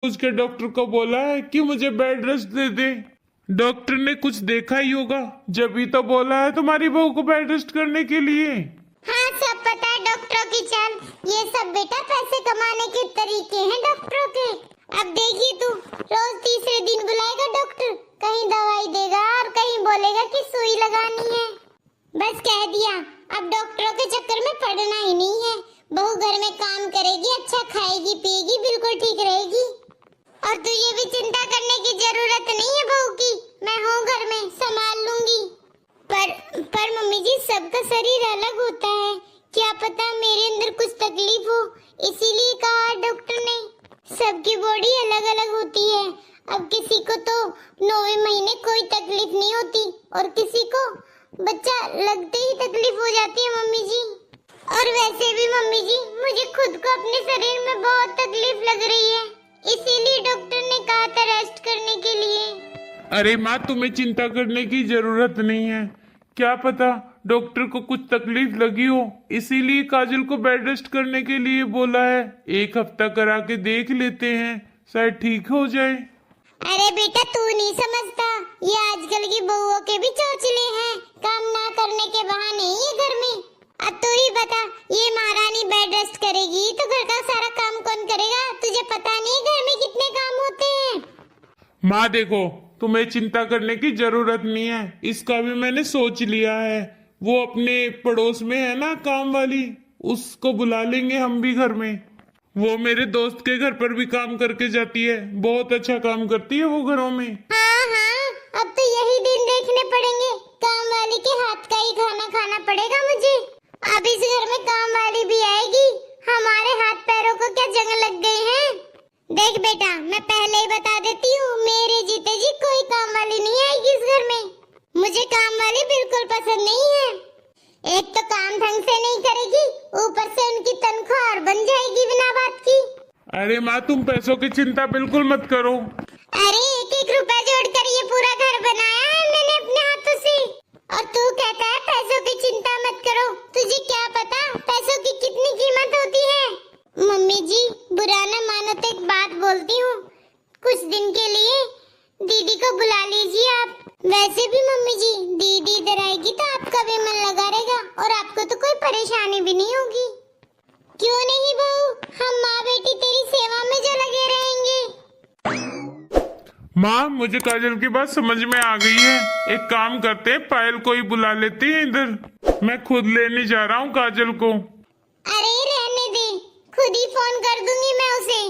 उसके डॉक्टर को बोला है कि मुझे बेड रेस्ट दे दे। डॉक्टर ने कुछ देखा ही होगा, जब ही तो बोला है तुम्हारी बहू को बेड रेस्ट करने के लिए। हाँ, सब पता है डॉक्टरों की चाल। ये सब बेटा पैसे कमाने के तरीके हैं डॉक्टरों के। अब देखिए तू, रोज तीसरे दिन बुलाएगा डॉक्टर, कहीं दवाई देगा और कहीं बोलेगा कि सुई लगानी है। बस कह दिया, अब डॉक्टरों के चक्कर में पड़ना ही नहीं है। बहू घर में काम करेगी, अच्छा खाएगी पिएगी, बिल्कुल ठीक रहेगी। और तुझे भी चिंता करने की जरूरत नहीं है बहू की, मैं हूँ घर में, संभाल लूंगी। पर मम्मी जी, सबका शरीर अलग होता है, क्या पता मेरे अंदर कुछ तकलीफ हो, इसीलिए कहा डॉक्टर ने। सबकी बॉडी अलग अलग होती है। अब किसी को तो 9वें महीने कोई तकलीफ नहीं होती और किसी को बच्चा लगते ही तकलीफ हो जाती है मम्मी जी। और वैसे भी मम्मी जी, मुझे खुद को अपने शरीर में बहुत तकलीफ लग रही है, इसीलिए डॉक्टर ने कहा था रेस्ट करने के लिए। अरे माँ, तुम्हें चिंता करने की जरूरत नहीं है। क्या पता डॉक्टर को कुछ तकलीफ लगी हो, इसीलिए काजल को बेड रेस्ट करने के लिए बोला है। 1 हफ्ता करा के देख लेते हैं, शायद ठीक हो जाए। अरे बेटा, तू नहीं समझता, ये आजकल की बहुओं के भी चौचले हैं, काम ना करने के बहाने ही घर में। अब तू ही बता, ये महारानी बेड रेस्ट करेगी तो घर का सारा काम कौन करेगा? तुझे पता नहीं घर में कितने काम होते हैं। माँ देखो, तुम्हें चिंता करने की जरूरत नहीं है, इसका भी मैंने सोच लिया है। वो अपने पड़ोस में है ना काम वाली, उसको बुला लेंगे हम भी घर में। वो मेरे दोस्त के घर पर भी काम करके जाती है, बहुत अच्छा काम करती है वो घरों में। हाँ हाँ, अब तो यही दिन देखने पड़ेंगे, काम वाली के हाथ का ही खाना खाना पड़ेगा मुझे। अब इस घर में काम वाली भी आएगी, हमारे हाथ पैरों को क्या जंग लग गई है। देख बेटा, मैं पहले ही बता देती हूँ, मेरे जीते जी कोई काम वाली नहीं आएगी इस घर में। मुझे काम वाली बिल्कुल पसंद नहीं है। एक तो काम ढंग से नहीं करेगी, ऊपर से उनकी तनख्वाह और बन जाएगी बिना बात की। अरे माँ, तुम पैसों की चिंता बिल्कुल मत करो। अरे 1-1 रुपया जोड़कर ये पूरा घर बनाया है मैंने अपने हाथों से, और तू कहता है पैसों की चिंता मत करो। तुझे क्या पता पैसों की कितनी कीमत होती है। मम्मी जी, बुरा न मानो तो एक बात बोलती हूँ, कुछ दिन के लिए दीदी को बुला लीजिए आप। वैसे भी मम्मी जी, दीदी इधर आएगी तो आपका भी मन लगा रहेगा और आपको तो कोई परेशानी भी नहीं होगी। क्यों नहीं बहू, हम माँ बेटी तेरी सेवा में जो लगे रहेंगे। माँ, मुझे काजल की बात समझ में आ गई है। एक काम करते हैं, पायल को ही बुला लेते हैं इधर। मैं खुद लेने जा रहा हूँ काजल को। अरे रहने दे, खुद ही फोन कर दूंगी मैं उसे।